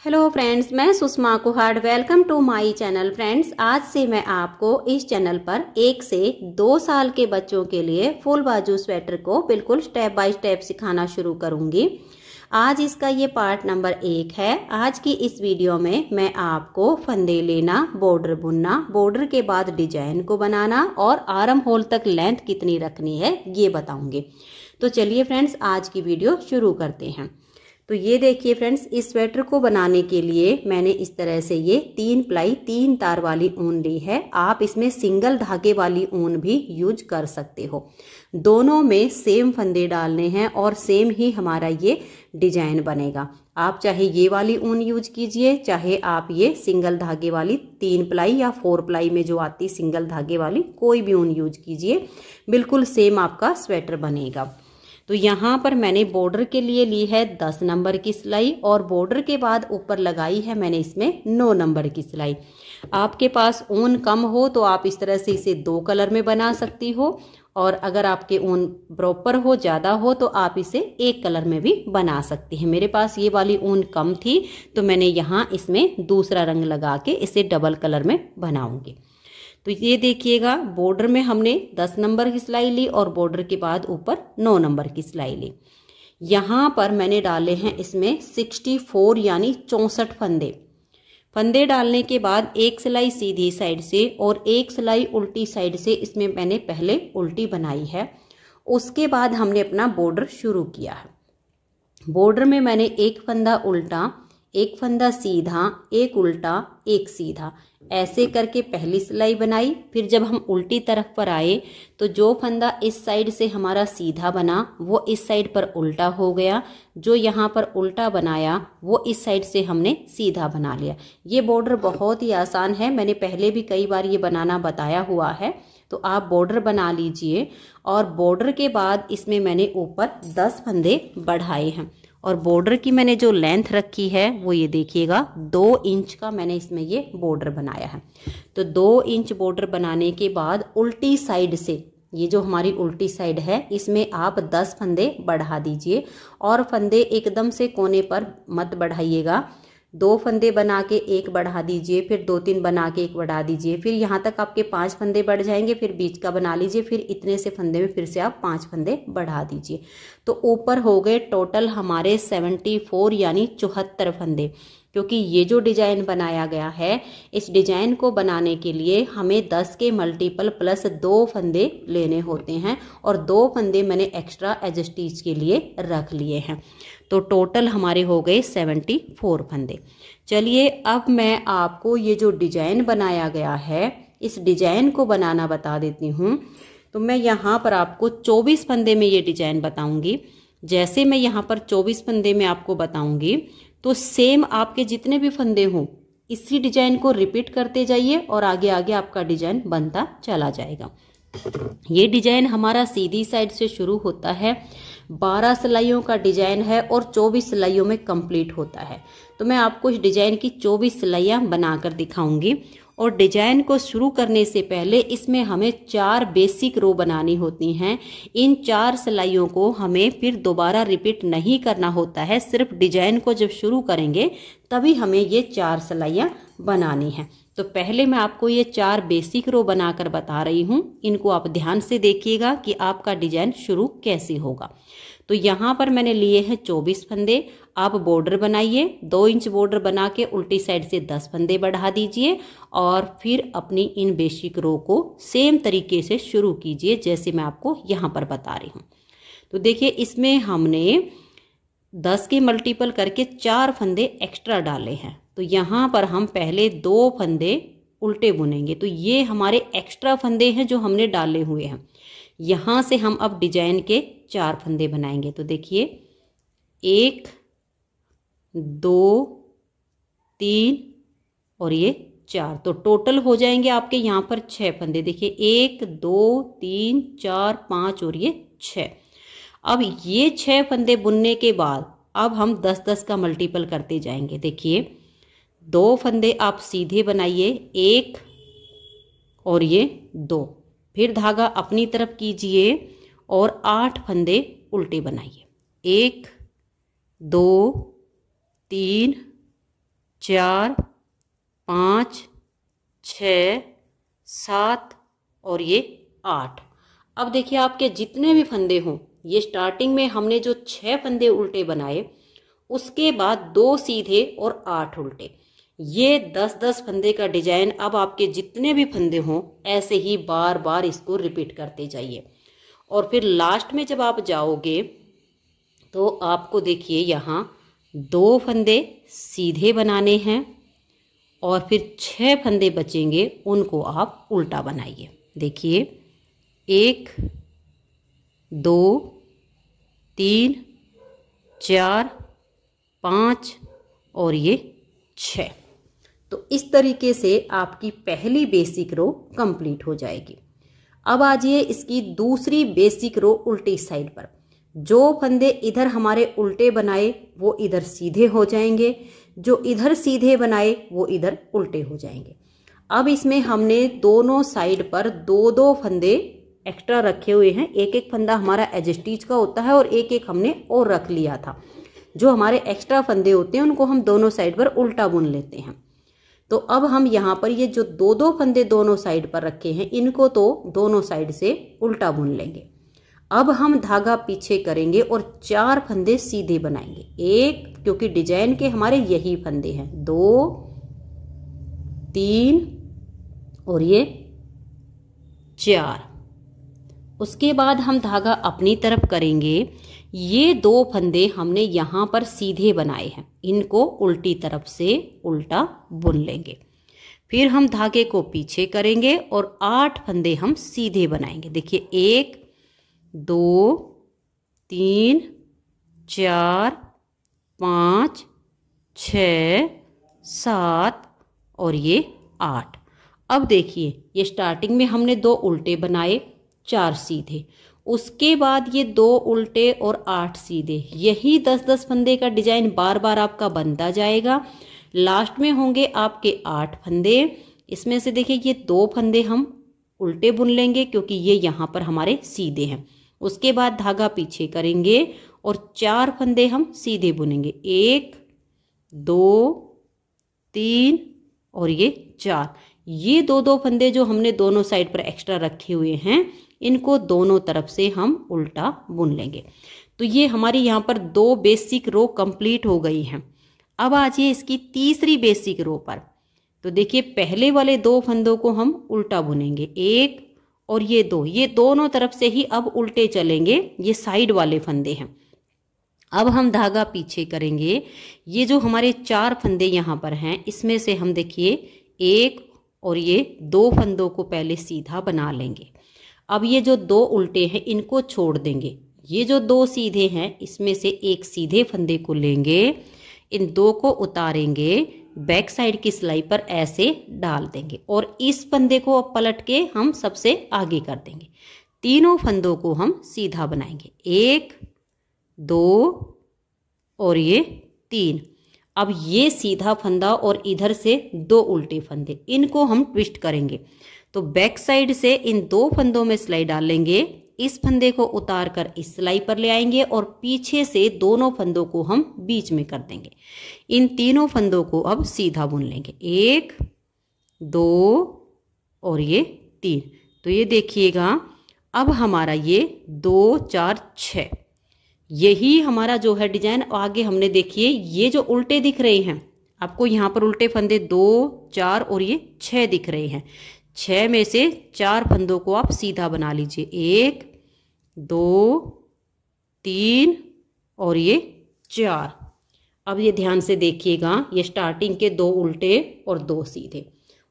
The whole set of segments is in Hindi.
हेलो फ्रेंड्स, मैं Sushma Kuhad. Welcome to my channel. Friends, आज से मैं आपको इस चैनल पर 1 से 2 साल के बच्चों के लिए फुल बाजू स्वेटर को बिल्कुल स्टेप बाय स्टेप सिखाना शुरू करूंगी। आज इसका ये पार्ट नंबर 1 है। आज की इस वीडियो में मैं आपको फंदे लेना, बॉर्डर बुनना, बॉर्डर के बाद डिजाइन को बनाना और आर्म होल तक लेंथ कितनी रखनी है ये बताऊंगी। तो चलिए फ्रेंड्स, आज की वीडियो शुरू करते हैं। तो ये देखिए फ्रेंड्स, इस स्वेटर को बनाने के लिए मैंने इस तरह से ये 3 प्लाई 3 तार वाली ऊन ली है। आप इसमें सिंगल धागे वाली ऊन भी यूज कर सकते हो। दोनों में सेम फंदे डालने हैं और सेम ही हमारा ये डिजाइन बनेगा। आप चाहे ये वाली ऊन यूज कीजिए, चाहे आप ये सिंगल धागे वाली 3 प्लाई या 4 प्लाई में जो आती सिंगल धागे वाली कोई भी ऊन यूज कीजिए, बिल्कुल सेम आपका स्वेटर बनेगा। तो यहाँ पर मैंने बॉर्डर के लिए ली है 10 नंबर की सिलाई और बॉर्डर के बाद ऊपर लगाई है मैंने इसमें 9 नंबर की सिलाई। आपके पास ऊन कम हो तो आप इस तरह से इसे 2 कलर में बना सकती हो, और अगर आपके ऊन प्रॉपर हो, ज़्यादा हो, तो आप इसे 1 कलर में भी बना सकती हैं। मेरे पास ये वाली ऊन कम थी तो मैंने यहाँ इसमें दूसरा रंग लगा के इसे डबल कलर में बनाऊंगी। तो ये देखिएगा, बॉर्डर में हमने 10 नंबर की सिलाई ली और बॉर्डर के बाद ऊपर 9 नंबर की सिलाई ली। यहाँ पर मैंने डाले हैं इसमें 64 यानी 64 फंदे। फंदे डालने के बाद एक सिलाई सीधी साइड से और एक सिलाई उल्टी साइड से इसमें मैंने पहले उल्टी बनाई है। उसके बाद हमने अपना बॉर्डर शुरू किया है। बॉर्डर में मैंने एक फंदा उल्टा, एक फंदा सीधा, एक उल्टा, एक सीधा, ऐसे करके पहली सिलाई बनाई। फिर जब हम उल्टी तरफ पर आए तो जो फंदा इस साइड से हमारा सीधा बना वो इस साइड पर उल्टा हो गया, जो यहाँ पर उल्टा बनाया वो इस साइड से हमने सीधा बना लिया। ये बॉर्डर बहुत ही आसान है, मैंने पहले भी कई बार ये बनाना बताया हुआ है। तो आप बॉर्डर बना लीजिए और बॉर्डर के बाद इसमें मैंने ऊपर 10 फंदे बढ़ाए हैं और बॉर्डर की मैंने जो लेंथ रखी है वो ये देखिएगा 2 इंच का मैंने इसमें ये बॉर्डर बनाया है। तो 2 इंच बॉर्डर बनाने के बाद उल्टी साइड से, ये जो हमारी उल्टी साइड है, इसमें आप 10 फंदे बढ़ा दीजिए और फंदे एकदम से कोने पर मत बढ़ाइएगा। 2 फंदे बना के 1 बढ़ा दीजिए, फिर 2-3 बना के 1 बढ़ा दीजिए, फिर यहाँ तक आपके 5 फंदे बढ़ जाएंगे, फिर बीच का बना लीजिए, फिर इतने से फंदे में फिर से आप 5 फंदे बढ़ा दीजिए। तो ऊपर हो गए टोटल हमारे 74 यानी 74 फंदे। क्योंकि ये जो डिजाइन बनाया गया है, इस डिजाइन को बनाने के लिए हमें 10 के मल्टीपल प्लस 2 फंदे लेने होते हैं और 2 फंदे मैंने एक्स्ट्रा एज स्टिच के लिए रख लिए हैं। तो टोटल हमारे हो गए 74 फंदे। चलिए अब मैं आपको ये जो डिजाइन बनाया गया है, इस डिजाइन को बनाना बता देती हूँ। तो मैं यहाँ पर आपको 24 फंदे में ये डिजाइन बताऊंगी। जैसे मैं यहाँ पर 24 फंदे में आपको बताऊंगी तो सेम आपके जितने भी फंदे हों इसी डिजाइन को रिपीट करते जाइए और आगे आगे आपका डिजाइन बनता चला जाएगा। ये डिजाइन हमारा सीधी साइड से शुरू होता है, 12 सिलाइयों का डिजाइन है और 24 सिलाइयों में कंप्लीट होता है। तो मैं आपको इस डिजाइन की 24 सिलाइयाँ बनाकर दिखाऊंगी। और डिजाइन को शुरू करने से पहले इसमें हमें 4 बेसिक रो बनानी होती हैं। इन 4 सिलाइयों को हमें फिर दोबारा रिपीट नहीं करना होता है, सिर्फ डिजाइन को जब शुरू करेंगे तभी हमें ये 4 सिलाइयाँ बनानी हैं। तो पहले मैं आपको ये 4 बेसिक रो बनाकर बता रही हूँ, इनको आप ध्यान से देखिएगा कि आपका डिजाइन शुरू कैसे होगा। तो यहाँ पर मैंने लिए हैं 24 फंदे। आप बॉर्डर बनाइए, 2 इंच बॉर्डर बना के उल्टी साइड से 10 फंदे बढ़ा दीजिए और फिर अपनी इन बेसिक रो को सेम तरीके से शुरू कीजिए जैसे मैं आपको यहाँ पर बता रही हूँ। तो देखिए, इसमें हमने 10 के मल्टीपल करके 4 फंदे एक्स्ट्रा डाले हैं। तो यहाँ पर हम पहले 2 फंदे उल्टे बुनेंगे। तो ये हमारे एक्स्ट्रा फंदे हैं जो हमने डाले हुए हैं। यहाँ से हम अब डिजाइन के 4 फंदे बनाएंगे। तो देखिए, 1 2 3 और ये 4, तो टोटल हो जाएंगे आपके यहाँ पर 6 फंदे। देखिए 1 2 3 4 5 और ये 6। अब ये 6 फंदे बुनने के बाद अब हम 10-10 का मल्टीपल करते जाएंगे। देखिए 2 फंदे आप सीधे बनाइए, 1 और ये 2, फिर धागा अपनी तरफ कीजिए और 8 फंदे उल्टे बनाइए। 1 2 3 4 5 6 7 और ये 8। अब देखिए आपके जितने भी फंदे हों, ये स्टार्टिंग में हमने जो 6 फंदे उल्टे बनाए, उसके बाद 2 सीधे और 8 उल्टे, ये 10-10 फंदे का डिजाइन अब आपके जितने भी फंदे हों ऐसे ही बार बार इसको रिपीट करते जाइए। और फिर लास्ट में जब आप जाओगे तो आपको देखिए यहाँ 2 फंदे सीधे बनाने हैं और फिर 6 फंदे बचेंगे, उनको आप उल्टा बनाइए। देखिए 1 2 3 4 5 और ये 6। तो इस तरीके से आपकी पहली बेसिक रो कंप्लीट हो जाएगी। अब आ जाइए इसकी दूसरी बेसिक रो उल्टी साइड पर। जो फंदे इधर हमारे उल्टे बनाए वो इधर सीधे हो जाएंगे, जो इधर सीधे बनाए वो इधर उल्टे हो जाएंगे। अब इसमें हमने दोनों साइड पर 2-2 फंदे एक्स्ट्रा रखे हुए हैं। एक एक फंदा हमारा एज स्टिच का होता है और एक एक हमने और रख लिया था। जो हमारे एक्स्ट्रा फंदे होते हैं उनको हम दोनों साइड पर उल्टा बुन लेते हैं। तो अब हम यहाँ पर ये जो 2-2 फंदे दोनों साइड पर रखे हैं, इनको तो दोनों साइड से उल्टा बुन लेंगे। अब हम धागा पीछे करेंगे और 4 फंदे सीधे बनाएंगे। 1, क्योंकि डिजाइन के हमारे यही फंदे हैं, 2 3 और ये 4। उसके बाद हम धागा अपनी तरफ करेंगे। ये 2 फंदे हमने यहाँ पर सीधे बनाए हैं, इनको उल्टी तरफ से उल्टा बुन लेंगे। फिर हम धागे को पीछे करेंगे और 8 फंदे हम सीधे बनाएंगे। देखिए 1 2 3 4 5 6 7 और ये 8। अब देखिए ये स्टार्टिंग में हमने 2 उल्टे बनाए, 4 सीधे, उसके बाद ये 2 उल्टे और 8 सीधे। यही 10-10 फंदे का डिजाइन बार बार आपका बनता जाएगा। लास्ट में होंगे आपके 8 फंदे। इसमें से देखिए ये 2 फंदे हम उल्टे बुन लेंगे क्योंकि ये यहाँ पर हमारे सीधे हैं। उसके बाद धागा पीछे करेंगे और 4 फंदे हम सीधे बुनेंगे। 1 2 3 और ये 4। ये 2-2 फंदे जो हमने दोनों साइड पर एक्स्ट्रा रखे हुए हैं, इनको दोनों तरफ से हम उल्टा बुन लेंगे। तो ये हमारी यहाँ पर 2 बेसिक रो कंप्लीट हो गई हैं। अब आ जाइए इसकी तीसरी बेसिक रो पर। तो देखिए पहले वाले 2 फंदों को हम उल्टा बुनेंगे, 1 और ये 2, ये दोनों तरफ से ही अब उल्टे चलेंगे। ये साइड वाले फंदे हैं। अब हम धागा पीछे करेंगे। ये जो हमारे 4 फंदे यहाँ पर हैं, इसमें से हम देखिए 1 और ये 2 फंदों को पहले सीधा बना लेंगे। अब ये जो 2 उल्टे हैं इनको छोड़ देंगे। ये जो 2 सीधे हैं इसमें से एक सीधे फंदे को लेंगे, इन 2 को उतारेंगे, बैक साइड की सिलाई पर ऐसे डाल देंगे और इस फंदे को अब पलट के हम सबसे आगे कर देंगे। तीनों फंदों को हम सीधा बनाएंगे, 1 2 और ये 3। अब ये सीधा फंदा और इधर से 2 उल्टे फंदे, इनको हम ट्विस्ट करेंगे। तो बैक साइड से इन 2 फंदों में सिलाई डालेंगे, इस फंदे को उतार कर इस सिलाई पर ले आएंगे और पीछे से दोनों फंदों को हम बीच में कर देंगे। इन तीनों फंदों को अब सीधा बुन लेंगे, 1 2 और ये 3। तो ये देखिएगा अब हमारा ये 2 4 6, यही हमारा जो है डिजाइन। आगे हमने देखिए ये जो उल्टे दिख रहे हैं आपको, यहाँ पर उल्टे फंदे 2 4 और ये 6 दिख रहे हैं। 6 में से 4 फंदों को आप सीधा बना लीजिए, 1 2 3 और ये 4। अब ये ध्यान से देखिएगा, ये स्टार्टिंग के 2 उल्टे और 2 सीधे,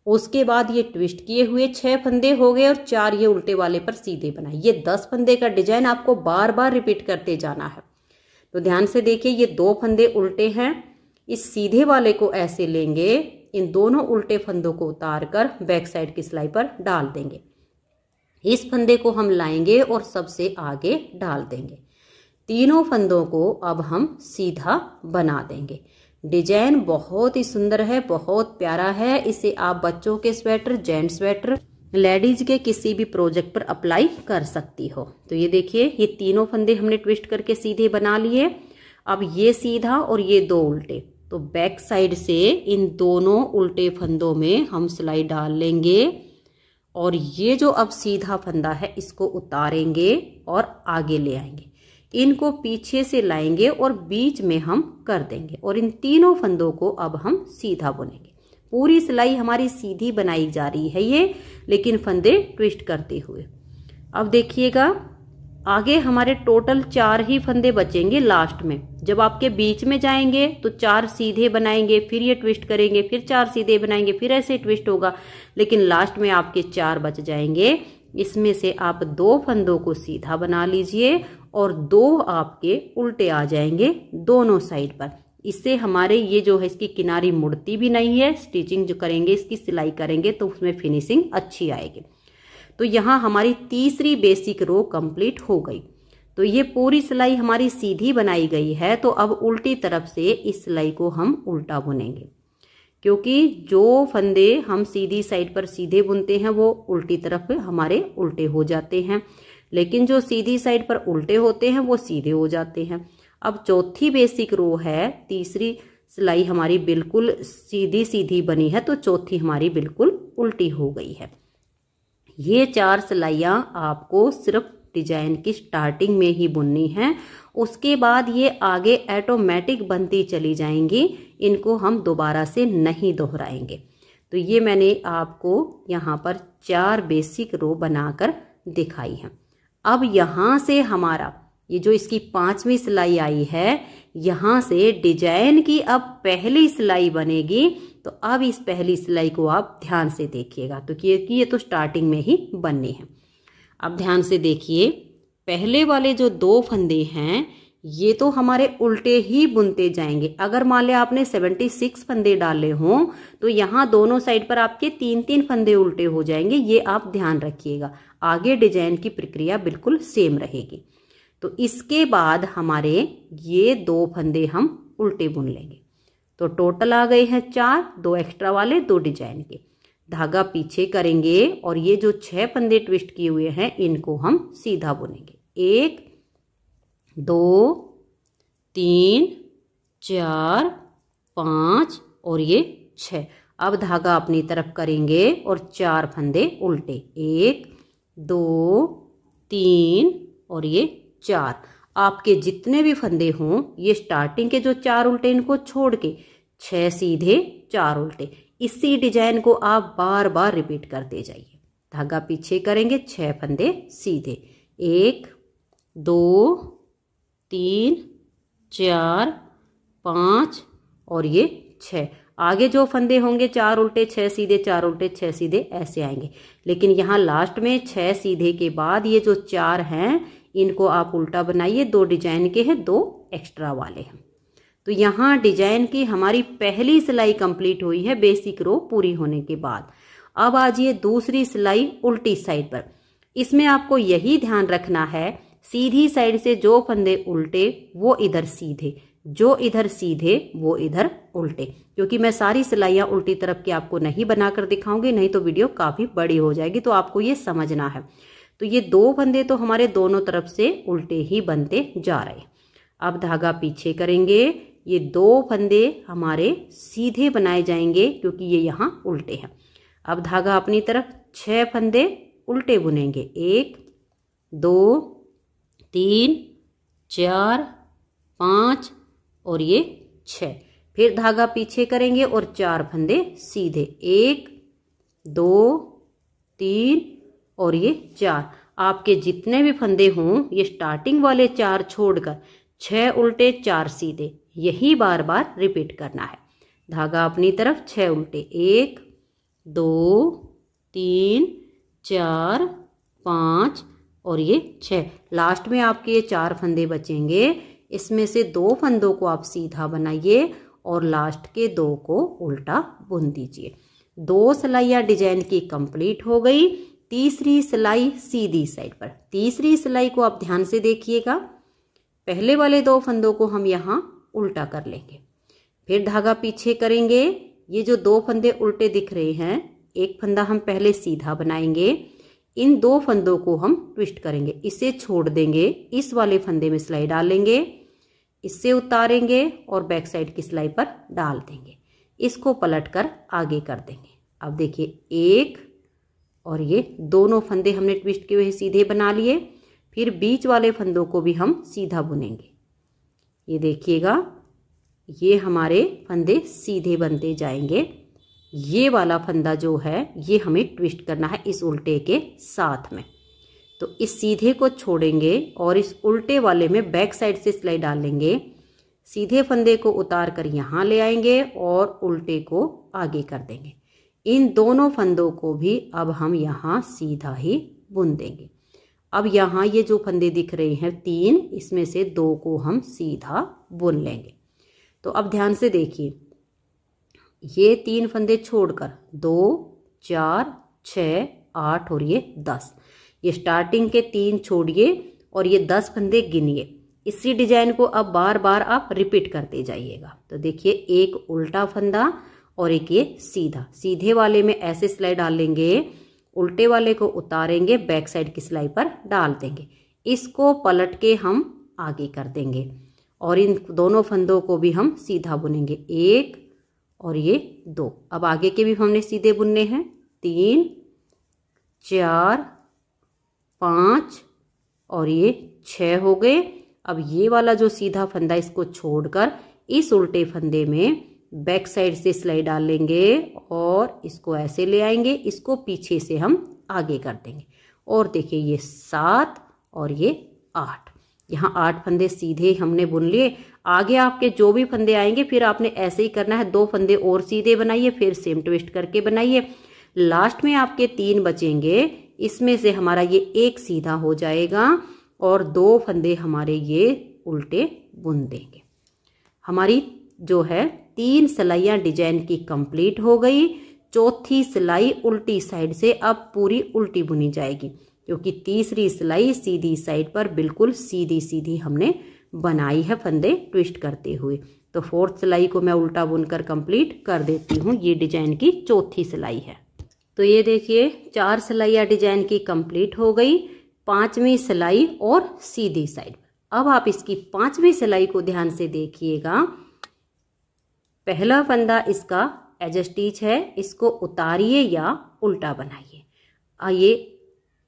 उसके बाद ये ट्विस्ट किए हुए 6 फंदे हो गए और 4 ये उल्टे वाले पर सीधे बनाए। ये 10 फंदे का डिजाइन आपको बार बार रिपीट करते जाना है। तो ध्यान से देखिए ये 2 फंदे उल्टे हैं, इस सीधे वाले को ऐसे लेंगे, इन दोनों उल्टे फंदों को उतार कर बैक साइड की सिलाई पर डाल देंगे। इस फंदे को हम लाएंगे और सबसे आगे डाल देंगे। तीनों फंदों को अब हम सीधा बना देंगे। डिजाइन बहुत ही सुंदर है, बहुत प्यारा है। इसे आप बच्चों के स्वेटर, जेंट्स स्वेटर, लेडीज के किसी भी प्रोजेक्ट पर अप्लाई कर सकती हो। तो ये देखिए ये तीनों फंदे हमने ट्विस्ट करके सीधे बना लिए। अब ये सीधा और ये 2 उल्टे, तो बैक साइड से इन दोनों उल्टे फंदों में हम सिलाई डाल लेंगे और ये जो अब सीधा फंदा है इसको उतारेंगे और आगे ले आएंगे, इनको पीछे से लाएंगे और बीच में हम कर देंगे और इन तीनों फंदों को अब हम सीधा बुनेंगे। पूरी सिलाई हमारी सीधी बनाई जा रही है ये, लेकिन फंदे ट्विस्ट करते हुए। अब देखिएगा आगे हमारे टोटल 4 ही फंदे बचेंगे लास्ट में। जब आपके बीच में जाएंगे तो 4 सीधे बनाएंगे, फिर ये ट्विस्ट करेंगे, फिर 4 सीधे बनाएंगे, फिर ऐसे ट्विस्ट होगा, लेकिन लास्ट में आपके 4 बच जाएंगे। इसमें से आप 2 फंदों को सीधा बना लीजिए और 2 आपके उल्टे आ जाएंगे दोनों साइड पर। इससे हमारे ये जो है इसकी किनारी मुड़ती भी नहीं है। स्टिचिंग जो करेंगे, इसकी सिलाई करेंगे तो उसमें फिनिशिंग अच्छी आएगी। तो यहाँ हमारी तीसरी बेसिक रो कंप्लीट हो गई। तो ये पूरी सिलाई हमारी सीधी बनाई गई है। तो अब उल्टी तरफ से इस सिलाई को हम उल्टा बुनेंगे, क्योंकि जो फंदे हम सीधी साइड पर सीधे बुनते हैं वो उल्टी तरफ हमारे उल्टे हो जाते हैं, लेकिन जो सीधी साइड पर उल्टे होते हैं वो सीधे हो जाते हैं। अब चौथी बेसिक रो है, तीसरी सिलाई हमारी बिल्कुल सीधी सीधी बनी है, तो चौथी हमारी बिल्कुल उल्टी हो गई है। ये 4 सिलाइयाँ आपको सिर्फ डिजाइन की स्टार्टिंग में ही बुननी है, उसके बाद ये आगे ऑटोमेटिक बनती चली जाएंगी, इनको हम दोबारा से नहीं दोहराएंगे। तो ये मैंने आपको यहाँ पर 4 बेसिक रो बनाकर दिखाई है। अब यहाँ से हमारा ये जो इसकी 5वीं सिलाई आई है, यहाँ से डिजाइन की अब पहली सिलाई बनेगी। तो अब इस पहली सिलाई को आप ध्यान से देखिएगा, तो ये तो स्टार्टिंग में ही बननी है। अब ध्यान से देखिए, पहले वाले जो 2 फंदे हैं ये तो हमारे उल्टे ही बुनते जाएंगे। अगर मान लिया आपने 76 फंदे डाले हों तो यहाँ दोनों साइड पर आपके 3-3 फंदे उल्टे हो जाएंगे, ये आप ध्यान रखिएगा। आगे डिजाइन की प्रक्रिया बिल्कुल सेम रहेगी। तो इसके बाद हमारे ये 2 फंदे हम उल्टे बुन लेंगे। तो टोटल आ गए हैं 4, 2 एक्स्ट्रा वाले, 2 डिजाइन के। धागा पीछे करेंगे और ये जो 6 फंदे ट्विस्ट किए हुए हैं इनको हम सीधा बुनेंगे। 1 2 3 4 5 और ये 6। अब धागा अपनी तरफ करेंगे और 4 फंदे उल्टे, 1 2 3 और ये 4। आपके जितने भी फंदे हों ये स्टार्टिंग के जो 4 उल्टे इनको छोड़ के 6 सीधे 4 उल्टे, इसी डिजाइन को आप बार बार रिपीट करते जाइए। धागा पीछे करेंगे, 6 फंदे सीधे, 1 2 3 4 5 और ये 6। आगे जो फंदे होंगे 4 उल्टे 6 सीधे, 4 उल्टे 6 सीधे, ऐसे आएंगे। लेकिन यहाँ लास्ट में 6 सीधे के बाद ये जो 4 हैं इनको आप उल्टा बनाइए। 2 डिजाइन के हैं, 2 एक्स्ट्रा वाले हैं। तो यहाँ डिजाइन की हमारी पहली सिलाई कंप्लीट हुई है बेसिक रो पूरी होने के बाद। अब आ जाइए दूसरी सिलाई उल्टी साइड पर। इसमें आपको यही ध्यान रखना है, सीधी साइड से जो फंदे उल्टे वो इधर सीधे, जो इधर सीधे वो इधर उल्टे, क्योंकि मैं सारी सिलाइयाँ उल्टी तरफ की आपको नहीं बनाकर दिखाऊंगी, नहीं तो वीडियो काफी बड़ी हो जाएगी। तो आपको ये समझना है। तो ये 2 फंदे तो हमारे दोनों तरफ से उल्टे ही बनते जा रहे। अब धागा पीछे करेंगे, ये 2 फंदे हमारे सीधे बनाए जाएंगे क्योंकि ये यहाँ उल्टे हैं। अब धागा अपनी तरफ 6 फंदे उल्टे बुनेंगे, 1 2 3 4 5 और ये 6। फिर धागा पीछे करेंगे और 4 फंदे सीधे, 1 2 3 और ये 4। आपके जितने भी फंदे हों ये स्टार्टिंग वाले 4 छोड़कर 6 उल्टे 4 सीधे, यही बार बार रिपीट करना है। धागा अपनी तरफ 6 उल्टे, 1 2 3 4 5 और ये 6। लास्ट में आपके ये 4 फंदे बचेंगे, इसमें से 2 फंदों को आप सीधा बनाइए और लास्ट के 2 को उल्टा बुन दीजिए। 2 सिलाइयाँ डिजाइन की कंप्लीट हो गई। तीसरी सिलाई सीधी साइड पर। तीसरी सिलाई को आप ध्यान से देखिएगा, पहले वाले 2 फंदों को हम यहाँ उल्टा कर लेंगे, फिर धागा पीछे करेंगे। ये जो 2 फंदे उल्टे दिख रहे हैं, एक फंदा हम पहले सीधा बनाएंगे, इन 2 फंदों को हम ट्विस्ट करेंगे, इसे छोड़ देंगे, इस वाले फंदे में सिलाई डालेंगे, इससे उतारेंगे और बैक साइड की सिलाई पर डाल देंगे। इसको पलटकर आगे कर देंगे। अब देखिए एक और ये दोनों फंदे हमने ट्विस्ट किए हुए सीधे बना लिए। फिर बीच वाले फंदों को भी हम सीधा बुनेंगे। ये देखिएगा, ये हमारे फंदे सीधे बनते जाएंगे। ये वाला फंदा जो है ये हमें ट्विस्ट करना है इस उल्टे के साथ में। तो इस सीधे को छोड़ेंगे और इस उल्टे वाले में बैक साइड से सिलाई डालेंगे। सीधे फंदे को उतार कर यहाँ ले आएंगे और उल्टे को आगे कर देंगे। इन दोनों फंदों को भी अब हम यहाँ सीधा ही बुन देंगे। अब यहाँ ये जो फंदे दिख रहे हैं 3, इसमें से 2 को हम सीधा बुन लेंगे। तो अब ध्यान से देखिए, ये 3 फंदे छोड़कर 2, 4, 6, 8 और ये 10, ये स्टार्टिंग के 3 छोड़िए और ये 10 फंदे गिनिए। इसी डिजाइन को अब बार बार आप रिपीट करते जाइएगा। तो देखिए, एक उल्टा फंदा और एक ये सीधा। सीधे वाले में ऐसे सिलाई डालेंगे, उल्टे वाले को उतारेंगे, बैक साइड की सिलाई पर डाल देंगे। इसको पलट के हम आगे कर देंगे और इन दोनों फंदों को भी हम सीधा बुनेंगे। 1 और ये 2। अब आगे के भी हमने सीधे बुनने हैं। 3, 4, 5 और ये 6 हो गए। अब ये वाला जो सीधा फंदा, इसको छोड़कर इस उल्टे फंदे में बैक साइड से सिलाई डालेंगे और इसको ऐसे ले आएंगे। इसको पीछे से हम आगे कर देंगे और देखिए ये 7 और ये 8। यहाँ 8 फंदे सीधे हमने बुन लिए। आगे आपके जो भी फंदे आएंगे फिर आपने ऐसे ही करना है। 2 फंदे और सीधे बनाइए, फिर सेम ट्विस्ट करके बनाइए। लास्ट में आपके 3 बचेंगे, इसमें से हमारा ये एक सीधा हो जाएगा और 2 फंदे हमारे ये उल्टे बुन देंगे। हमारी जो है 3 सिलाइयाँ डिजाइन की कंप्लीट हो गई। चौथी सिलाई उल्टी साइड से अब पूरी उल्टी बुनी जाएगी, क्योंकि तीसरी सिलाई सीधी साइड पर बिल्कुल सीधी सीधी हमने बनाई है फंदे ट्विस्ट करते हुए। तो 4th सिलाई को मैं उल्टा बुनकर कंप्लीट कर देती हूँ। ये डिजाइन की चौथी सिलाई है। तो ये देखिए, 4 सिलाइयाँ डिजाइन की कंप्लीट हो गई। 5वीं सिलाई और सीधी साइड। अब आप इसकी 5वीं सिलाई को ध्यान से देखिएगा। पहला फंदा इसका एज स्टिच है, इसको उतारिए या उल्टा बनाइए।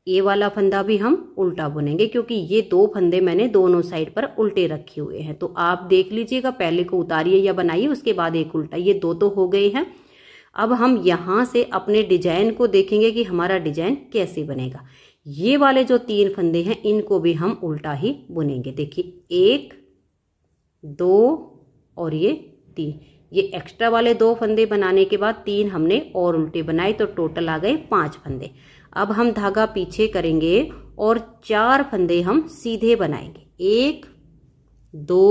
ये वाला फंदा भी हम उल्टा बुनेंगे, क्योंकि ये 2 फंदे मैंने दोनों साइड पर उल्टे रखे हुए हैं। तो आप देख लीजिएगा, पहले को उतारिए या बनाइए, उसके बाद एक उल्टा। ये 2 तो हो गए हैं। अब हम यहाँ से अपने डिजाइन को देखेंगे कि हमारा डिजाइन कैसे बनेगा। ये वाले जो 3 फंदे हैं इनको भी हम उल्टा ही बुनेंगे। देखिए 1, 2 और ये 3। ये एक्स्ट्रा वाले 2 फंदे बनाने के बाद 3 हमने और उल्टे बनाए, तो टोटल आ गए 5 फंदे। अब हम धागा पीछे करेंगे और 4 फंदे हम सीधे बनाएंगे। 1, 2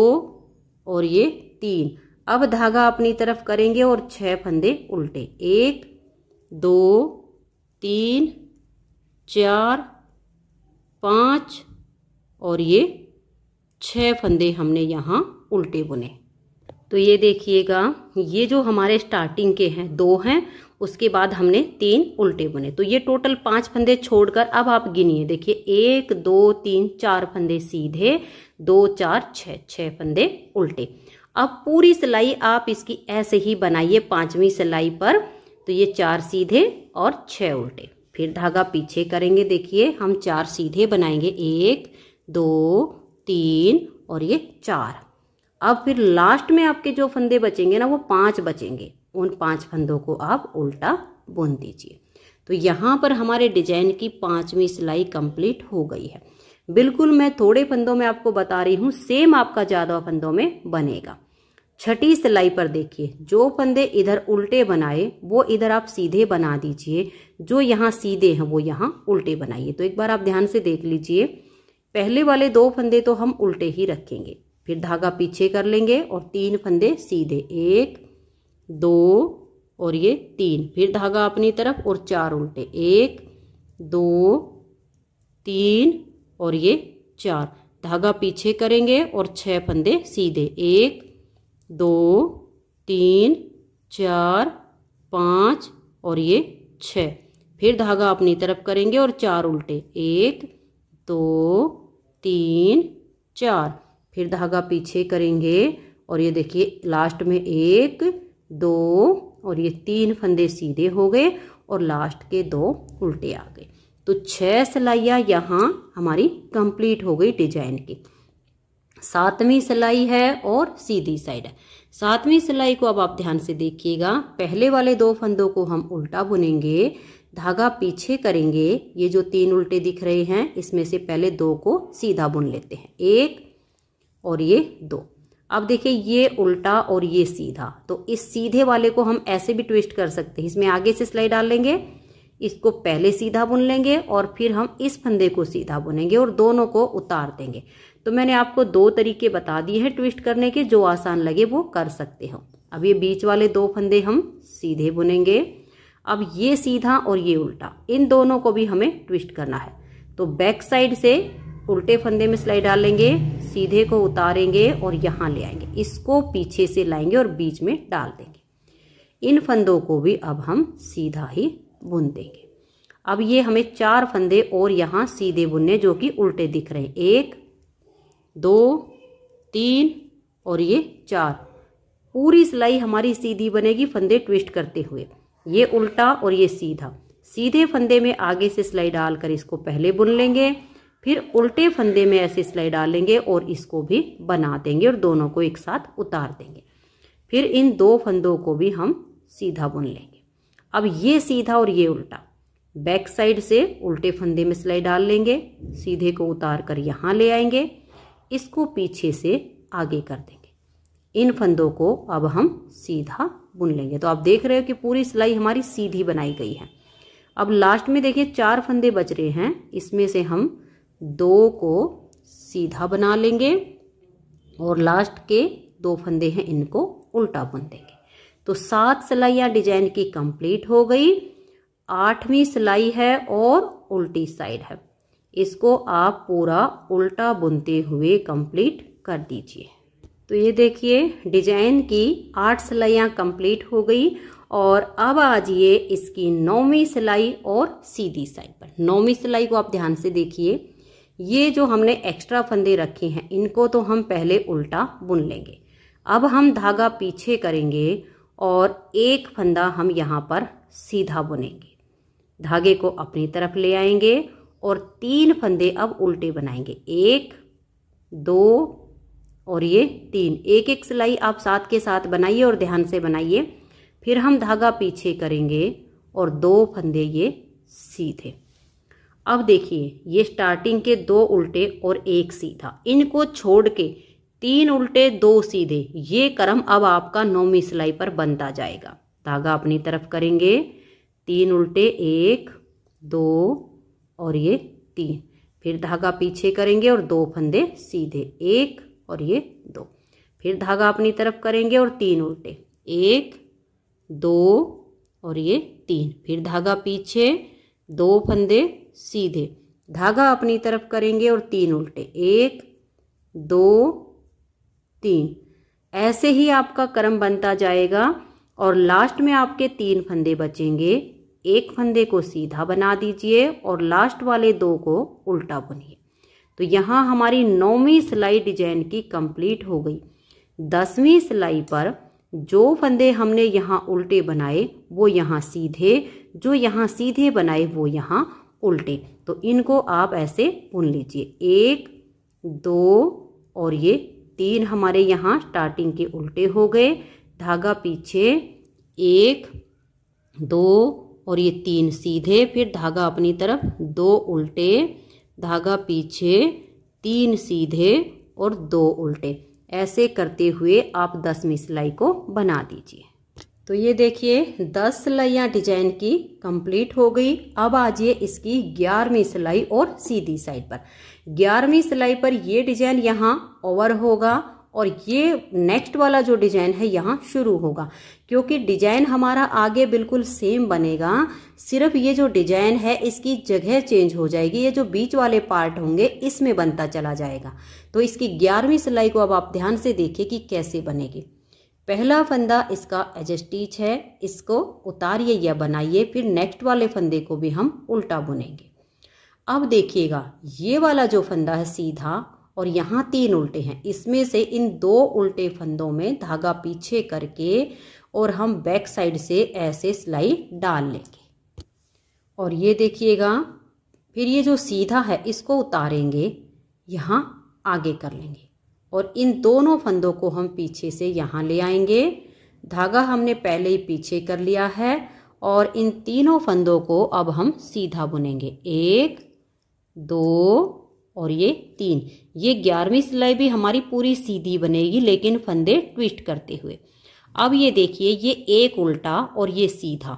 और ये 3। अब धागा अपनी तरफ करेंगे और 6 फंदे उल्टे। 1, 2, 3, 4, 5 और ये 6 फंदे हमने यहाँ उल्टे बुने। तो ये देखिएगा, ये जो हमारे स्टार्टिंग के हैं 2 हैं, उसके बाद हमने 3 उल्टे बुने। तो ये टोटल 5 फंदे छोड़कर अब आप गिनिए। देखिए 1, 2, 3, 4 फंदे सीधे, 2, 4, 6 फंदे उल्टे। अब पूरी सिलाई आप इसकी ऐसे ही बनाइए 5वीं सिलाई पर। तो ये 4 सीधे और 6 उल्टे। फिर धागा पीछे करेंगे। देखिए हम 4 सीधे बनाएंगे, 1, 2, 3 और ये 4। अब फिर लास्ट में आपके जो फंदे बचेंगे ना, वो 5 बचेंगे। उन 5 फंदों को आप उल्टा बुन दीजिए। तो यहाँ पर हमारे डिजाइन की 5वीं सिलाई कंप्लीट हो गई है। बिल्कुल मैं थोड़े फंदों में आपको बता रही हूँ, सेम आपका ज्यादा फंदों में बनेगा। 6ठी सिलाई पर देखिए, जो फंदे इधर उल्टे बनाए वो इधर आप सीधे बना दीजिए, जो यहाँ सीधे हैं वो यहाँ उल्टे बनाइए। तो एक बार आप ध्यान से देख लीजिए, पहले वाले 2 फंदे तो हम उल्टे ही रखेंगे। फिर धागा पीछे कर लेंगे और 3 फंदे सीधे, 1, 2 और ये 3। फिर धागा अपनी तरफ और 4 उल्टे, 1, 2, 3 और ये 4। धागा पीछे करेंगे और 6 फंदे सीधे, 1, 2, 3, 4, 5 और ये 6। फिर धागा अपनी तरफ करेंगे और 4 उल्टे, 1, 2, 3, 4। फिर धागा पीछे करेंगे और ये देखिए लास्ट में 1 2 और ये 3 फंदे सीधे हो गए और लास्ट के 2 उल्टे आ गए। तो 6 सिलाइयाँ यहाँ हमारी कंप्लीट हो गई डिजाइन की। 7वीं सिलाई है और सीधी साइड है। 7वीं सिलाई को अब आप ध्यान से देखिएगा। पहले वाले 2 फंदों को हम उल्टा बुनेंगे, धागा पीछे करेंगे। ये जो 3 उल्टे दिख रहे हैं इसमें से पहले 2 को सीधा बुन लेते हैं, 1 और ये 2। अब देखिए ये उल्टा और ये सीधा, तो इस सीधे वाले को हम ऐसे भी ट्विस्ट कर सकते हैं। इसमें आगे से सिलाई डाल लेंगे, इसको पहले सीधा बुन लेंगे और फिर हम इस फंदे को सीधा बुनेंगे और दोनों को उतार देंगे। तो मैंने आपको 2 तरीके बता दिए हैं ट्विस्ट करने के, जो आसान लगे वो कर सकते हो। अब ये बीच वाले 2 फंदे हम सीधे बुनेंगे। अब ये सीधा और ये उल्टा, इन दोनों को भी हमें ट्विस्ट करना है। तो बैक साइड से उल्टे फंदे में सिलाई डाल लेंगे, सीधे को उतारेंगे और यहाँ ले आएंगे, इसको पीछे से लाएंगे और बीच में डाल देंगे। इन फंदों को भी अब हम सीधा ही बुन देंगे। अब ये हमें 4 फंदे और यहाँ सीधे बुनने जो कि उल्टे दिख रहे हैं, 1 2 3 और ये 4। पूरी सिलाई हमारी सीधी बनेगी फंदे ट्विस्ट करते हुए। ये उल्टा और ये सीधा, सीधे फंदे में आगे से सिलाई डालकर इसको पहले बुन लेंगे, फिर उल्टे फंदे में ऐसे सिलाई डालेंगे और इसको भी बना देंगे और दोनों को एक साथ उतार देंगे। फिर इन 2 फंदों को भी हम सीधा बुन लेंगे। अब ये सीधा और ये उल्टा, बैक साइड से उल्टे फंदे में सिलाई डाल लेंगे, सीधे को उतार कर यहाँ ले आएंगे, इसको पीछे से आगे कर देंगे। इन फंदों को अब हम सीधा बुन लेंगे। तो आप देख रहे हो कि पूरी सिलाई हमारी सीधी बनाई गई है। अब लास्ट में देखिए 4 फंदे बच रहे हैं, इसमें से हम 2 को सीधा बना लेंगे और लास्ट के 2 फंदे हैं इनको उल्टा बुन देंगे। तो 7 सिलाइयाँ डिजाइन की कंप्लीट हो गई। 8वीं सिलाई है और उल्टी साइड है, इसको आप पूरा उल्टा बुनते हुए कंप्लीट कर दीजिए। तो ये देखिए डिजाइन की 8 सिलाइयाँ कंप्लीट हो गई और अब आ जाइए इसकी 9वीं सिलाई और सीधी साइड पर। 9वीं सिलाई को आप ध्यान से देखिए। ये जो हमने एक्स्ट्रा फंदे रखे हैं इनको तो हम पहले उल्टा बुन लेंगे। अब हम धागा पीछे करेंगे और 1 फंदा हम यहाँ पर सीधा बुनेंगे, धागे को अपनी तरफ ले आएंगे और 3 फंदे अब उल्टे बनाएंगे, 1 2 और ये 3। एक एक सिलाई आप साथ के साथ बनाइए और ध्यान से बनाइए। फिर हम धागा पीछे करेंगे और 2 फंदे ये सीधे। अब देखिए ये स्टार्टिंग के 2 उल्टे और 1 सीधा, इनको छोड़ के 3 उल्टे 2 सीधे, ये क्रम अब आपका 9वीं सिलाई पर बनता जाएगा। धागा अपनी तरफ करेंगे, 3 उल्टे 1 2 और ये 3, फिर धागा पीछे करेंगे और 2 फंदे सीधे, 1 और ये 2, फिर धागा अपनी तरफ करेंगे और 3 उल्टे, 1 2 और ये 3, फिर धागा पीछे, 2 फंदे सीधे, धागा अपनी तरफ करेंगे और 3 उल्टे, 1 2 3। ऐसे ही आपका क्रम बनता जाएगा और लास्ट में आपके 3 फंदे बचेंगे। 1 फंदे को सीधा बना दीजिए और लास्ट वाले 2 को उल्टा बुनिए। तो यहाँ हमारी 9वीं सिलाई डिजाइन की कंप्लीट हो गई। 10वीं सिलाई पर जो फंदे हमने यहाँ उल्टे बनाए वो यहाँ सीधे, जो यहाँ सीधे बनाए वो यहाँ उल्टे। तो इनको आप ऐसे बुन लीजिए, 1 2 और ये 3 हमारे यहाँ स्टार्टिंग के उल्टे हो गए। धागा पीछे, 1 2 और ये 3 सीधे, फिर धागा अपनी तरफ, 2 उल्टे, धागा पीछे, 3 सीधे और 2 उल्टे। ऐसे करते हुए आप 10वीं सिलाई को बना दीजिए। तो ये देखिए 10 सिलाइयाँ डिजाइन की कंप्लीट हो गई। अब आ जाइए इसकी 11वीं सिलाई और सीधी साइड पर। 11वीं सिलाई पर ये डिजाइन यहाँ ओवर होगा और ये नेक्स्ट वाला जो डिजाइन है यहाँ शुरू होगा, क्योंकि डिजाइन हमारा आगे बिल्कुल सेम बनेगा, सिर्फ ये जो डिजाइन है इसकी जगह चेंज हो जाएगी। ये जो बीच वाले पार्ट होंगे इसमें बनता चला जाएगा। तो इसकी 11वीं सिलाई को अब आप ध्यान से देखिए कि कैसे बनेगी। पहला फंदा इसका एज स्टिच है, इसको उतारिए या बनाइए, फिर नेक्स्ट वाले फंदे को भी हम उल्टा बुनेंगे। अब देखिएगा ये वाला जो फंदा है सीधा और यहाँ 3 उल्टे हैं। इसमें से इन 2 उल्टे फंदों में धागा पीछे करके और हम बैक साइड से ऐसे सिलाई डाल लेंगे। और ये देखिएगा, फिर ये जो सीधा है इसको उतारेंगे, यहाँ आगे कर लेंगे और इन दोनों फंदों को हम पीछे से यहाँ ले आएंगे। धागा हमने पहले ही पीछे कर लिया है और इन तीनों फंदों को अब हम सीधा बुनेंगे। 1 2 और ये 3। ये 11वीं सिलाई भी हमारी पूरी सीधी बनेगी लेकिन फंदे ट्विस्ट करते हुए। अब ये देखिए, ये एक उल्टा और ये सीधा,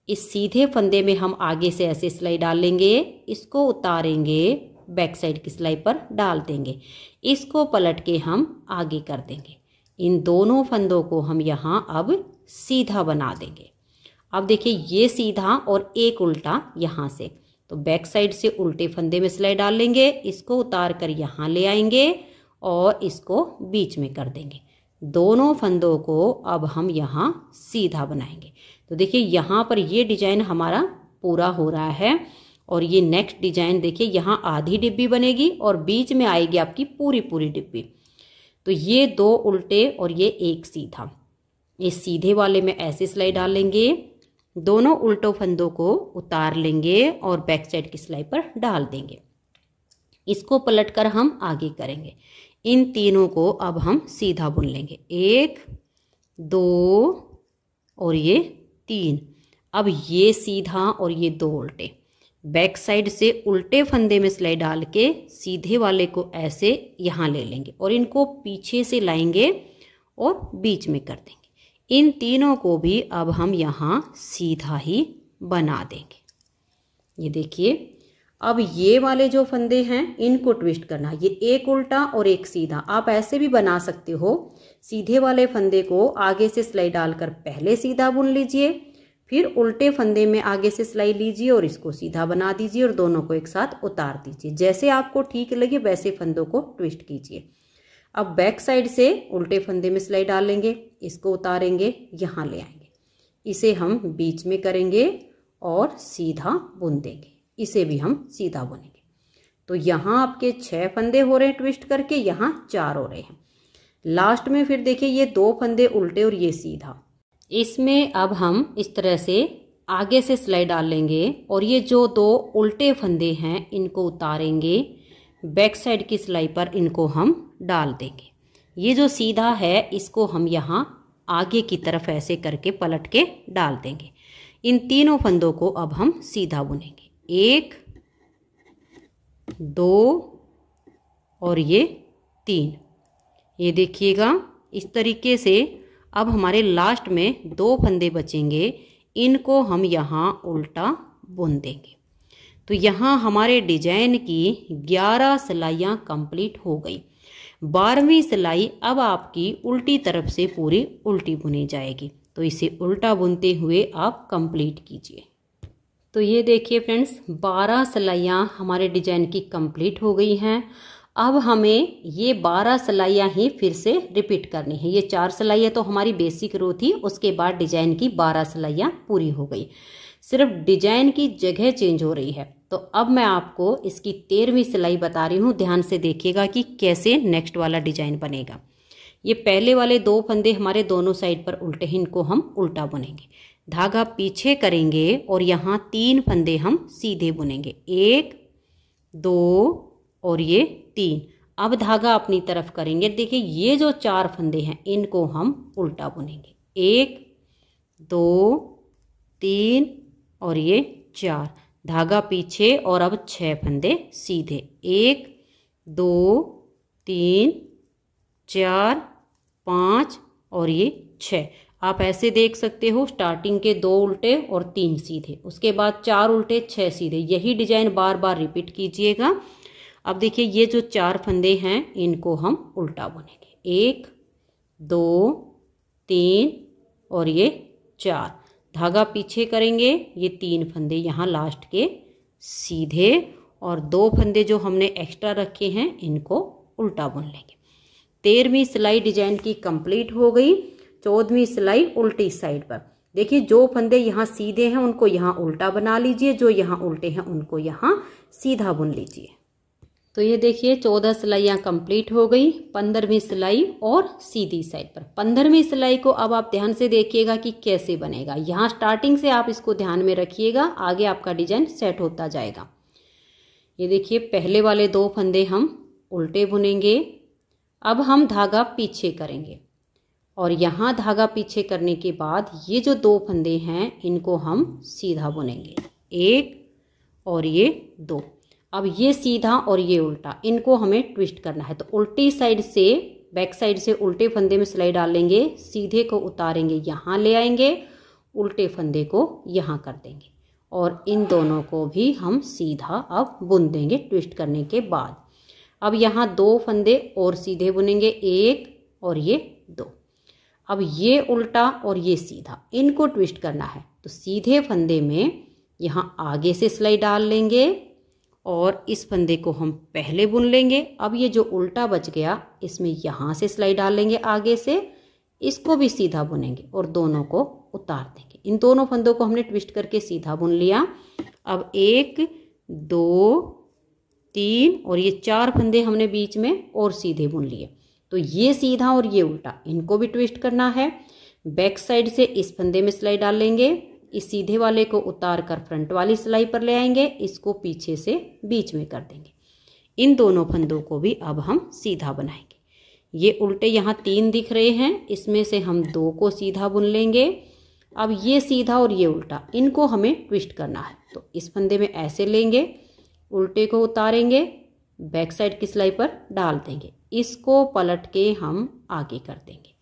इस सीधे फंदे में हम आगे से ऐसे सिलाई डाल लेंगे, इसको उतारेंगे, बैक साइड की सिलाई पर डाल देंगे, इसको पलट के हम आगे कर देंगे। इन दोनों फंदों को हम यहाँ अब सीधा बना देंगे। अब देखिए, ये सीधा और एक उल्टा यहाँ से, तो बैक साइड से उल्टे फंदे में सिलाई डाल लेंगे, इसको उतार कर यहाँ ले आएंगे और इसको बीच में कर देंगे। दोनों फंदों को अब हम यहाँ सीधा बनाएंगे। तो देखिए, यहाँ पर ये डिजाइन हमारा पूरा हो रहा है और ये नेक्स्ट डिजाइन देखिए, यहाँ आधी डिब्बी बनेगी और बीच में आएगी आपकी पूरी पूरी डिब्बी। तो ये 2 उल्टे और ये एक सीधा, इस सीधे वाले में ऐसे सिलाई डाल लेंगे, दोनों उल्टों फंदों को उतार लेंगे और बैक साइड की सिलाई पर डाल देंगे, इसको पलटकर हम आगे करेंगे। इन तीनों को अब हम सीधा बुन लेंगे। 1 2 और ये 3। अब ये सीधा और ये 2 उल्टे, बैक साइड से उल्टे फंदे में सिलाई डाल के सीधे वाले को ऐसे यहाँ ले लेंगे और इनको पीछे से लाएंगे और बीच में कर देंगे। इन तीनों को भी अब हम यहाँ सीधा ही बना देंगे। ये देखिए, अब ये वाले जो फंदे हैं इनको ट्विस्ट करना, ये एक उल्टा और एक सीधा। आप ऐसे भी बना सकते हो, सीधे वाले फंदे को आगे से सिलाई डालकर पहले सीधा बुन लीजिए, फिर उल्टे फंदे में आगे से सिलाई लीजिए और इसको सीधा बना दीजिए और दोनों को एक साथ उतार दीजिए। जैसे आपको ठीक लगे वैसे फंदों को ट्विस्ट कीजिए। अब बैक साइड से उल्टे फंदे में सिलाई डाल लेंगे, इसको उतारेंगे, यहाँ ले आएंगे, इसे हम बीच में करेंगे और सीधा बुन देंगे, इसे भी हम सीधा बुनेंगे। तो यहाँ आपके 6 फंदे हो रहे हैं ट्विस्ट करके, यहाँ 4 हो रहे हैं। लास्ट में फिर देखिए, ये 2 फंदे उल्टे और ये सीधा, इसमें अब हम इस तरह से आगे से सिलाई डाल लेंगे और ये जो 2 उल्टे फंदे हैं इनको उतारेंगे, बैक साइड की सिलाई पर इनको हम डाल देंगे। ये जो सीधा है इसको हम यहाँ आगे की तरफ ऐसे करके पलट के डाल देंगे। इन तीनों फंदों को अब हम सीधा बुनेंगे। 1 2 और ये 3। ये देखिएगा, इस तरीके से अब हमारे लास्ट में 2 फंदे बचेंगे, इनको हम यहाँ उल्टा बुन देंगे। तो यहाँ हमारे डिजाइन की 11 सिलाइयाँ कंप्लीट हो गई। 12वीं सिलाई अब आपकी उल्टी तरफ से पूरी उल्टी बुनी जाएगी, तो इसे उल्टा बुनते हुए आप कंप्लीट कीजिए। तो ये देखिए फ्रेंड्स, 12 सिलाइयाँ हमारे डिजाइन की कंप्लीट हो गई हैं। अब हमें ये 12 सिलाइयाँ ही फिर से रिपीट करनी है। ये 4 सिलाइयाँ तो हमारी बेसिक रो थी, उसके बाद डिजाइन की 12 सिलाइयाँ पूरी हो गई, सिर्फ डिजाइन की जगह चेंज हो रही है। तो अब मैं आपको इसकी 13वीं सिलाई बता रही हूँ, ध्यान से देखिएगा कि कैसे नेक्स्ट वाला डिजाइन बनेगा। ये पहले वाले 2 फंदे हमारे दोनों साइड पर उल्टे हैं, इनको हम उल्टा बुनेंगे, धागा पीछे करेंगे और यहाँ 3 फंदे हम सीधे बुनेंगे। 1 2 और ये 3। अब धागा अपनी तरफ करेंगे, देखिए ये जो 4 फंदे हैं इनको हम उल्टा बुनेंगे। 1 2 3 और ये 4, धागा पीछे और अब 6 फंदे सीधे। 1 2 3 4 5 और ये 6। आप ऐसे देख सकते हो, स्टार्टिंग के 2 उल्टे और 3 सीधे, उसके बाद 4 उल्टे 6 सीधे। यही डिजाइन बार बार रिपीट कीजिएगा। अब देखिए, ये जो 4 फंदे हैं इनको हम उल्टा बुनेंगे। 1 2 3 और ये 4, धागा पीछे करेंगे, ये 3 फंदे यहाँ लास्ट के सीधे और 2 फंदे जो हमने एक्स्ट्रा रखे हैं इनको उल्टा बुन लेंगे। 13वीं सिलाई डिजाइन की कंप्लीट हो गई। 14वीं सिलाई उल्टी साइड पर, देखिए जो फंदे यहाँ सीधे हैं उनको यहाँ उल्टा बना लीजिए, जो यहाँ उल्टे हैं उनको यहाँ सीधा बुन लीजिए। तो ये देखिए 14 सिलाइयाँ कंप्लीट हो गई। 15वीं सिलाई और सीधी साइड पर 15वीं सिलाई को अब आप ध्यान से देखिएगा कि कैसे बनेगा। यहाँ स्टार्टिंग से आप इसको ध्यान में रखिएगा, आगे आपका डिजाइन सेट होता जाएगा। ये देखिए पहले वाले 2 फंदे हम उल्टे बुनेंगे। अब हम धागा पीछे करेंगे और यहाँ धागा पीछे करने के बाद ये जो 2 फंदे हैं इनको हम सीधा बुनेंगे, 1 और ये 2। अब ये सीधा और ये उल्टा, इनको हमें ट्विस्ट करना है। तो उल्टी साइड से, बैक साइड से उल्टे फंदे में सिलाई डालेंगे, सीधे को उतारेंगे, यहाँ ले आएंगे, उल्टे फंदे को यहाँ कर देंगे और इन दोनों को भी हम सीधा अब बुन देंगे ट्विस्ट करने के बाद। अब यहाँ 2 फंदे और सीधे बुनेंगे, 1 और ये 2। अब ये उल्टा और ये सीधा, इनको ट्विस्ट करना है। तो सीधे फंदे में यहाँ आगे से सिलाई डाल लेंगे और इस फंदे को हम पहले बुन लेंगे। अब ये जो उल्टा बच गया इसमें यहाँ से सिलाई डाल लेंगे आगे से, इसको भी सीधा बुनेंगे और दोनों को उतार देंगे। इन दोनों फंदों को हमने ट्विस्ट करके सीधा बुन लिया। अब 1 2 3 और ये 4 फंदे हमने बीच में और सीधे बुन लिए। तो ये सीधा और ये उल्टा, इनको भी ट्विस्ट करना है। बैक साइड से इस फंदे में सिलाई डाल लेंगे, इस सीधे वाले को उतार कर फ्रंट वाली सिलाई पर ले आएंगे, इसको पीछे से बीच में कर देंगे। इन दोनों फंदों को भी अब हम सीधा बनाएंगे। ये उल्टे यहाँ 3 दिख रहे हैं, इसमें से हम 2 को सीधा बुन लेंगे। अब ये सीधा और ये उल्टा, इनको हमें ट्विस्ट करना है। तो इस फंदे में ऐसे लेंगे, उल्टे को उतारेंगे, बैक साइड की सिलाई पर डाल देंगे, इसको पलट के हम आगे कर देंगे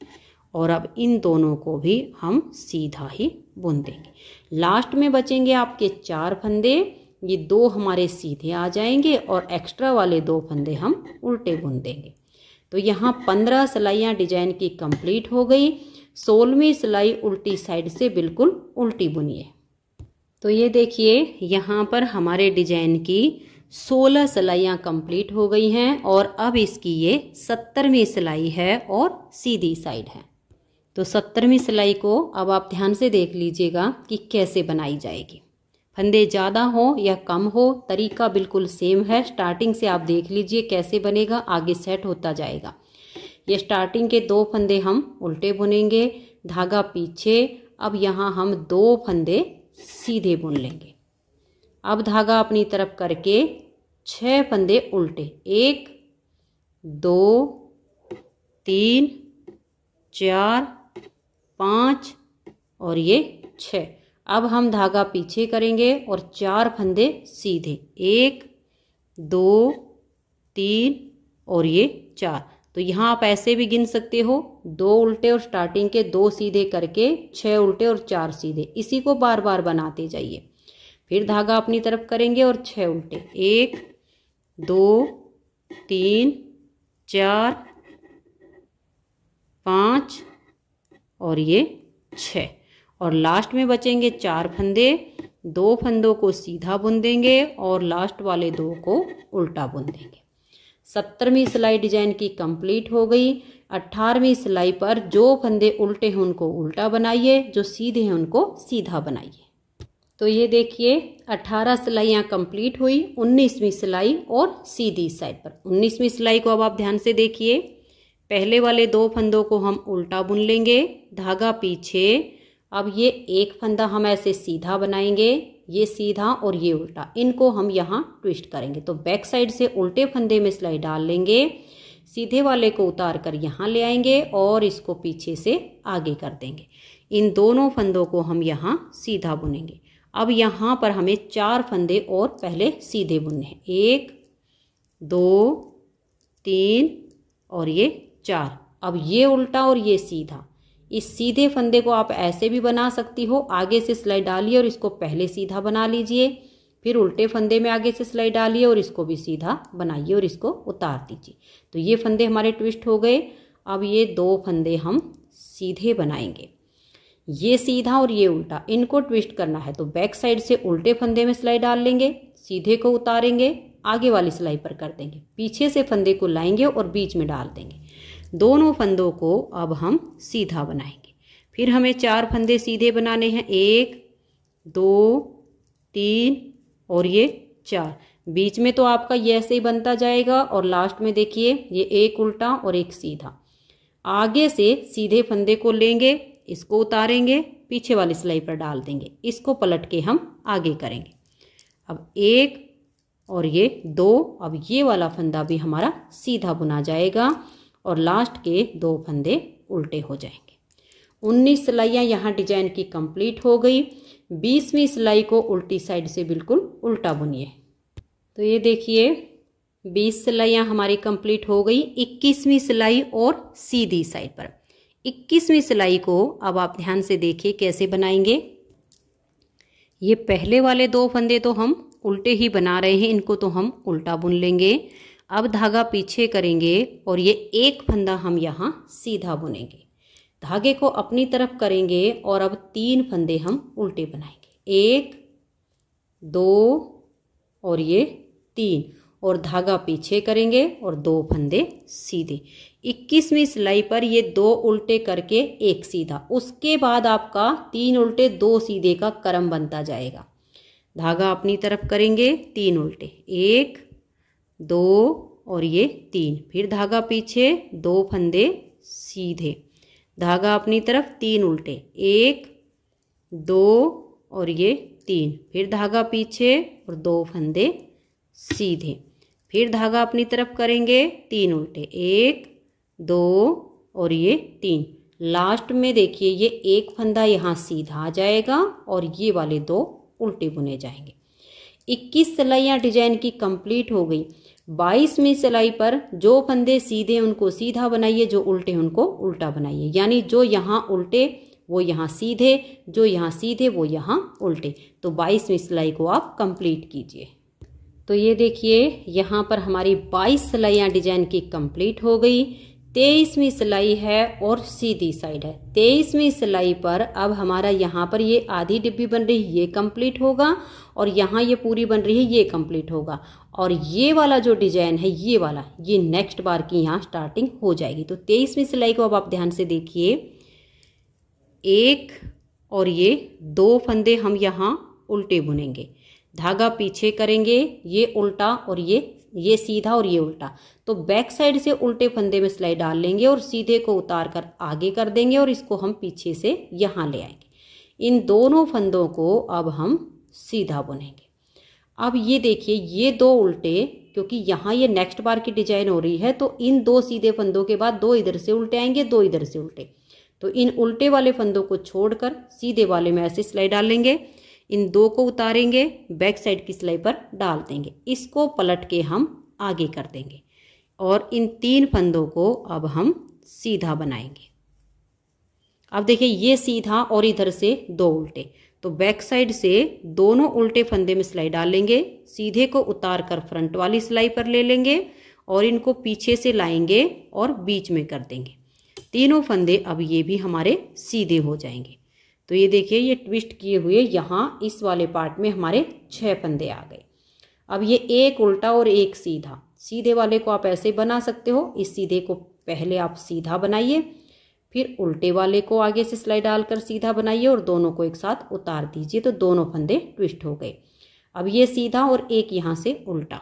और अब इन दोनों को भी हम सीधा ही बुन देंगे। लास्ट में बचेंगे आपके 4 फंदे, ये 2 हमारे सीधे आ जाएंगे और एक्स्ट्रा वाले 2 फंदे हम उल्टे बुन देंगे। तो यहाँ 15 सिलाइयाँ डिजाइन की कंप्लीट हो गई। 16वीं सिलाई उल्टी साइड से बिल्कुल उल्टी बुनिए। तो ये देखिए यहाँ पर हमारे डिजाइन की 16 सिलाइयाँ कंप्लीट हो गई हैं और अब इसकी ये 70वीं सिलाई है और सीधी साइड है। तो 70वीं सिलाई को अब आप ध्यान से देख लीजिएगा कि कैसे बनाई जाएगी। फंदे ज़्यादा हो या कम हो, तरीका बिल्कुल सेम है। स्टार्टिंग से आप देख लीजिए कैसे बनेगा, आगे सेट होता जाएगा। ये स्टार्टिंग के 2 फंदे हम उल्टे बुनेंगे, धागा पीछे। अब यहाँ हम 2 फंदे सीधे बुन लेंगे। अब धागा अपनी तरफ करके 6 फंदे उल्टे, 1 2 3 4 5 और ये 6। अब हम धागा पीछे करेंगे और 4 फंदे सीधे, 1 2 3 और ये 4। तो यहाँ आप ऐसे भी गिन सकते हो, 2 उल्टे और स्टार्टिंग के 2 सीधे करके 6 उल्टे और 4 सीधे, इसी को बार बार बनाते जाइए। फिर धागा अपनी तरफ करेंगे और 6 उल्टे, 1 2 3 4 5 और ये 6 और लास्ट में बचेंगे 4 फंदे। 2 फंदों को सीधा बुन देंगे और लास्ट वाले 2 को उल्टा बुन देंगे। 70वीं सिलाई डिजाइन की कंप्लीट हो गई। 18वीं सिलाई पर जो फंदे उल्टे हैं उनको उल्टा बनाइए, जो सीधे हैं उनको सीधा बनाइए। तो ये देखिए 18 सिलाइयाँ कंप्लीट हुई। 19वीं सिलाई और सीधी साइड पर 19वीं सिलाई को अब आप ध्यान से देखिए। पहले वाले 2 फंदों को हम उल्टा बुन लेंगे, धागा पीछे। अब ये 1 फंदा हम ऐसे सीधा बनाएंगे, ये सीधा और ये उल्टा, इनको हम यहाँ ट्विस्ट करेंगे। तो बैक साइड से उल्टे फंदे में सिलाई डाल लेंगे, सीधे वाले को उतार कर यहाँ ले आएंगे और इसको पीछे से आगे कर देंगे। इन दोनों फंदों को हम यहाँ सीधा बुनेंगे। अब यहाँ पर हमें 4 फंदे और पहले सीधे बुनने हैं, 1 2 3 और ये 4। अब ये उल्टा और ये सीधा, इस सीधे फंदे को आप ऐसे भी बना सकती हो, आगे से सिलाई डालिए और इसको पहले सीधा बना लीजिए, फिर उल्टे फंदे में आगे से सिलाई डालिए और इसको भी सीधा बनाइए और इसको उतार दीजिए। तो ये फंदे हमारे ट्विस्ट हो गए। अब ये 2 फंदे हम सीधे बनाएंगे, ये सीधा और ये उल्टा, इनको ट्विस्ट करना है। तो बैक साइड से उल्टे फंदे में सिलाई डाल लेंगे, सीधे को उतारेंगे, आगे वाली सिलाई पर कर देंगे, पीछे से फंदे को लाएंगे और बीच में डाल देंगे। दोनों फंदों को अब हम सीधा बनाएंगे। फिर हमें 4 फंदे सीधे बनाने हैं, 1 2 3 और ये 4। बीच में तो आपका ये ऐसे ही बनता जाएगा और लास्ट में देखिए ये एक उल्टा और एक सीधा। आगे से सीधे फंदे को लेंगे, इसको उतारेंगे, पीछे वाली सिलाई पर डाल देंगे, इसको पलट के हम आगे करेंगे। अब एक और ये दो, अब ये वाला फंदा भी हमारा सीधा बुना जाएगा और लास्ट के दो फंदे उल्टे हो जाएंगे। 19 सिलाइयाँ यहाँ डिजाइन की कंप्लीट हो गई। 20वीं सिलाई को उल्टी साइड से बिल्कुल उल्टा बुनिए। तो ये देखिए 20 सिलाइयाँ हमारी कंप्लीट हो गई। 21वीं सिलाई और सीधी साइड पर। 21वीं सिलाई को अब आप ध्यान से देखिए कैसे बनाएंगे। ये पहले वाले दो फंदे तो हम उल्टे ही बना रहे हैं, इनको तो हम उल्टा बुन लेंगे। अब धागा पीछे करेंगे और ये एक फंदा हम यहाँ सीधा बुनेंगे। धागे को अपनी तरफ करेंगे और अब 3 फंदे हम उल्टे बनाएंगे। 1 2 और ये 3 और धागा पीछे करेंगे और 2 फंदे सीधे। 21वीं सिलाई पर ये 2 उल्टे करके एक सीधा, उसके बाद आपका 3 उल्टे 2 सीधे का क्रम बनता जाएगा। धागा अपनी तरफ करेंगे, 3 उल्टे, 1 2 और ये 3, फिर धागा पीछे, 2 फंदे सीधे, धागा अपनी तरफ, 3 उल्टे, 1 2 और ये 3, फिर धागा पीछे और 2 फंदे सीधे, फिर धागा अपनी तरफ करेंगे, 3 उल्टे, 1 2 और ये 3। लास्ट में देखिए ये एक फंदा यहाँ सीधा आ जाएगा और ये वाले 2 उल्टे बुने जाएंगे। 21 सिलाइयाँ डिजाइन की कंप्लीट हो गई। 22वीं सिलाई पर जो फंदे सीधे उनको सीधा बनाइए, जो उल्टे उनको उल्टा बनाइए, यानी जो यहाँ उल्टे वो यहाँ सीधे, जो यहाँ सीधे वो यहाँ उल्टे। तो 22वीं सिलाई को आप कंप्लीट कीजिए। तो ये देखिए यहाँ पर हमारी 22 सिलाइयाँ डिजाइन की कंप्लीट हो गई। 23वीं सिलाई है और सीधी साइड है। 23वीं सिलाई पर अब हमारा यहाँ पर ये आधी डिब्बी बन रही है, ये कंप्लीट होगा और यहाँ ये पूरी बन रही है, ये कंप्लीट होगा और ये वाला जो डिजाइन है ये वाला, ये नेक्स्ट बार की यहाँ स्टार्टिंग हो जाएगी। तो 23वीं सिलाई को अब आप ध्यान से देखिए, 1 और ये 2 फंदे हम यहाँ उल्टे बुनेंगे, धागा पीछे करेंगे, ये उल्टा और ये सीधा और ये उल्टा। तो बैक साइड से उल्टे फंदे में सिलाई डाल लेंगे और सीधे को उतार कर आगे कर देंगे और इसको हम पीछे से यहाँ ले आएंगे। इन दोनों फंदों को अब हम सीधा बुनेंगे। अब ये देखिए ये 2 उल्टे, क्योंकि यहाँ ये नेक्स्ट बार की डिजाइन हो रही है, तो इन 2 सीधे फंदों के बाद 2 इधर से उल्टे आएंगे, 2 इधर से उल्टे। तो इन उल्टे वाले फंदों को छोड़कर सीधे वाले में ऐसे सिलाई डाल लेंगे, इन 2 को उतारेंगे, बैक साइड की सिलाई पर डाल देंगे, इसको पलट के हम आगे कर देंगे और इन 3 फंदों को अब हम सीधा बनाएंगे। अब देखिए ये सीधा और इधर से 2 उल्टे, तो बैक साइड से दोनों उल्टे फंदे में सिलाई डाल लेंगे, सीधे को उतार कर फ्रंट वाली सिलाई पर ले लेंगे और इनको पीछे से लाएंगे और बीच में कर देंगे। तीनों फंदे अब ये भी हमारे सीधे हो जाएंगे। तो ये देखिए ये ट्विस्ट किए हुए यहाँ इस वाले पार्ट में हमारे 6 फंदे आ गए। अब ये एक उल्टा और एक सीधा, सीधे वाले को आप ऐसे बना सकते हो, इस सीधे को पहले आप सीधा बनाइए, फिर उल्टे वाले को आगे से सिलाई डालकर सीधा बनाइए और दोनों को एक साथ उतार दीजिए, तो दोनों फंदे ट्विस्ट हो गए। अब ये सीधा और एक यहाँ से उल्टा,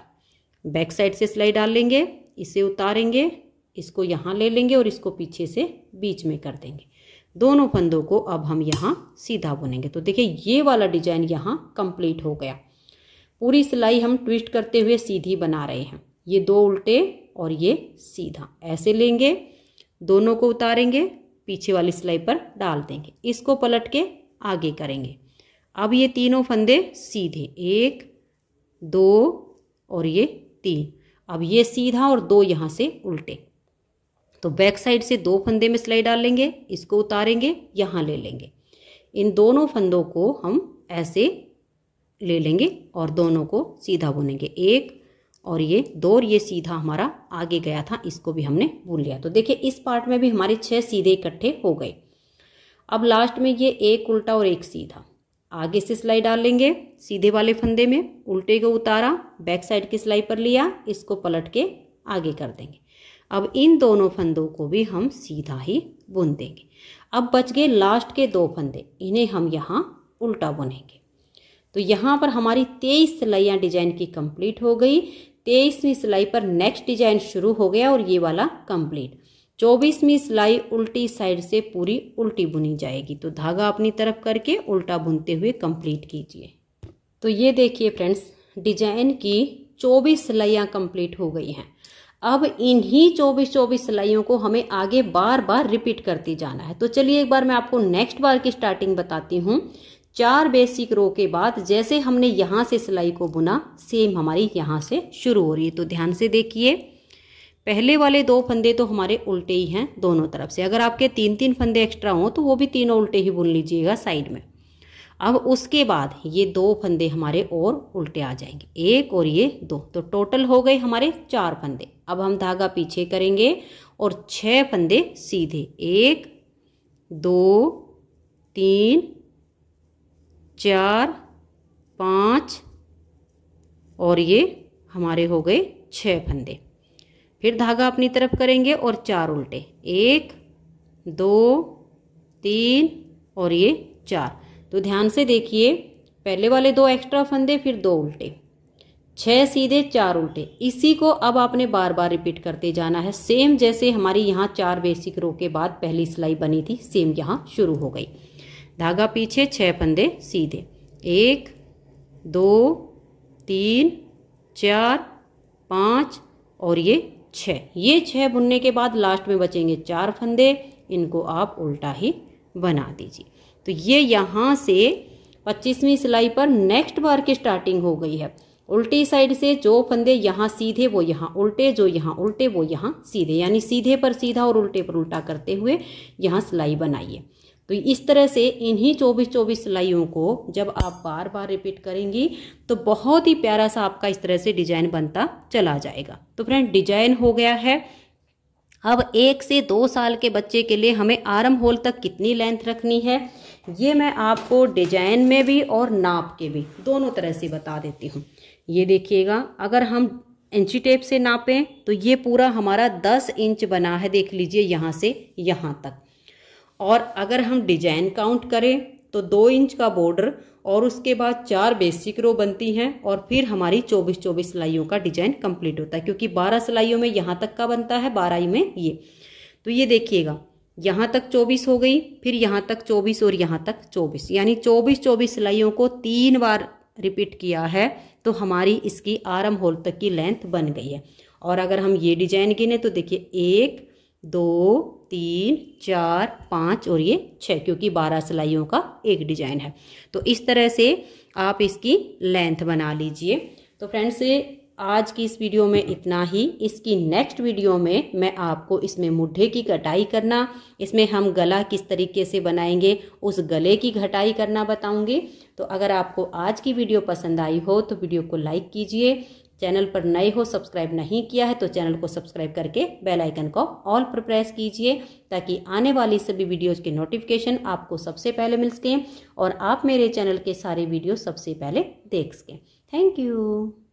बैक साइड से सिलाई डाल लेंगे, इसे उतारेंगे, इसको यहाँ ले लेंगे और इसको पीछे से बीच में कर देंगे। दोनों फंदों को अब हम यहाँ सीधा बुनेंगे। तो देखिए ये वाला डिजाइन यहाँ कंप्लीट हो गया। पूरी सिलाई हम ट्विस्ट करते हुए सीधी बना रहे हैं। ये 2 उल्टे और ये सीधा, ऐसे लेंगे, दोनों को उतारेंगे, पीछे वाली सिलाई पर डाल देंगे, इसको पलट के आगे करेंगे। अब ये तीनों फंदे सीधे, 1 2 और ये 3। अब ये सीधा और 2 यहाँ से उल्टे, तो बैक साइड से 2 फंदे में सिलाई डाल लेंगे, इसको उतारेंगे, यहाँ ले लेंगे, इन दोनों फंदों को हम ऐसे ले लेंगे और दोनों को सीधा बुनेंगे। 1 और ये 2 और ये सीधा हमारा आगे गया था, इसको भी हमने बुन लिया। तो देखिए इस पार्ट में भी हमारे 6 सीधे इकट्ठे हो गए। अब लास्ट में ये एक उल्टा और एक सीधा, आगे से सिलाई डाल लेंगे, सीधे वाले फंदे में उल्टे को उतारा, बैक साइड की सिलाई पर लिया, इसको पलट के आगे कर देंगे। अब इन दोनों फंदों को भी हम सीधा ही बुन देंगे। अब बच गए लास्ट के 2 फंदे, इन्हें हम यहाँ उल्टा बुनेंगे। तो यहाँ पर हमारी 23 सिलाइयाँ डिजाइन की कंप्लीट हो गई। 23वीं सिलाई पर नेक्स्ट डिजाइन शुरू हो गया और ये वाला कंप्लीट। 24वीं सिलाई उल्टी साइड से पूरी उल्टी बुनी जाएगी। तो धागा अपनी तरफ करके उल्टा बुनते हुए कंप्लीट कीजिए। तो ये देखिए फ्रेंड्स, डिजाइन की 24 सिलाइयाँ कंप्लीट हो गई हैं। अब इन्हीं 24 सिलाइयों को हमें आगे बार बार रिपीट करते जाना है। तो चलिए एक बार मैं आपको नेक्स्ट बार की स्टार्टिंग बताती हूँ। 4 बेसिक रो के बाद जैसे हमने यहाँ से सिलाई को बुना, सेम हमारी यहाँ से शुरू हो रही है। तो ध्यान से देखिए, पहले वाले 2 फंदे तो हमारे उल्टे ही हैं दोनों तरफ से। अगर आपके 3-3 फंदे एक्स्ट्रा हों तो वो भी तीनों उल्टे ही बुन लीजिएगा साइड में। अब उसके बाद ये 2 फंदे हमारे और उल्टे आ जाएंगे, 1 और ये 2, तो टोटल हो गए हमारे 4 फंदे। अब हम धागा पीछे करेंगे और 6 फंदे सीधे, 1 2 3 4 5 और ये हमारे हो गए 6 फंदे। फिर धागा अपनी तरफ करेंगे और 4 उल्टे, 1 2 3 और ये 4। तो ध्यान से देखिए, पहले वाले 2 एक्स्ट्रा फंदे, फिर 2 उल्टे, 6 सीधे 4 उल्टे। इसी को अब आपने बार बार रिपीट करते जाना है। सेम जैसे हमारी यहाँ 4 बेसिक रो के बाद पहली सिलाई बनी थी, सेम यहाँ शुरू हो गई। धागा पीछे, 6 फंदे सीधे, 1 2 3 4 5 और ये 6। ये 6 बुनने के बाद लास्ट में बचेंगे 4 फंदे, इनको आप उल्टा ही बना दीजिए। तो ये यहाँ से 25वीं सिलाई पर नेक्स्ट बार की स्टार्टिंग हो गई है। उल्टी साइड से जो फंदे यहाँ सीधे वो यहाँ उल्टे, जो यहाँ उल्टे वो यहाँ सीधे, यानी सीधे पर सीधा और उल्टे पर उल्टा करते हुए यहाँ सिलाई बनाइए। तो इस तरह से इन्हीं 24 सिलाइयों को जब आप बार बार रिपीट करेंगी तो बहुत ही प्यारा सा आपका इस तरह से डिजाइन बनता चला जाएगा। तो फ्रेंड, डिजाइन हो गया है। अब 1 से 2 साल के बच्चे के लिए हमें आर्म होल तक कितनी लेंथ रखनी है, ये मैं आपको डिजाइन में भी और नाप के भी दोनों तरह से बता देती हूँ। ये देखिएगा, अगर हम इंची टेप से नापें तो ये पूरा हमारा 10 इंच बना है, देख लीजिए यहाँ से यहाँ तक। और अगर हम डिजाइन काउंट करें तो 2 इंच का बॉर्डर और उसके बाद 4 बेसिक रो बनती हैं और फिर हमारी 24 सिलाइयों का डिजाइन कंप्लीट होता है, क्योंकि 12 सिलाइयों में यहाँ तक का बनता है, 12 में ये। तो ये देखिएगा, यहाँ तक 24 हो गई, फिर यहाँ तक 24 और यहाँ तक 24, यानी 24 सिलाइयों को 3 बार रिपीट किया है तो हमारी इसकी आर्म होल तक की लेंथ बन गई है। और अगर हम ये डिजाइन गिने तो देखिए 1 2 3 4 5 और ये 6, क्योंकि 12 सिलाइयों का एक डिजाइन है। तो इस तरह से आप इसकी लेंथ बना लीजिए। तो फ्रेंड्स, आज की इस वीडियो में इतना ही। इसकी नेक्स्ट वीडियो में मैं आपको इसमें मुड्ढे की कटाई करना, इसमें हम गला किस तरीके से बनाएंगे उस गले की घटाई करना बताऊंगी। तो अगर आपको आज की वीडियो पसंद आई हो तो वीडियो को लाइक कीजिए। चैनल पर नए हो, सब्सक्राइब नहीं किया है तो चैनल को सब्सक्राइब करके बेल आइकन को ऑल पर प्रेस कीजिए, ताकि आने वाली सभी वीडियोज़ के नोटिफिकेशन आपको सबसे पहले मिल सकें और आप मेरे चैनल के सारे वीडियो सबसे पहले देख सकें। Thank you.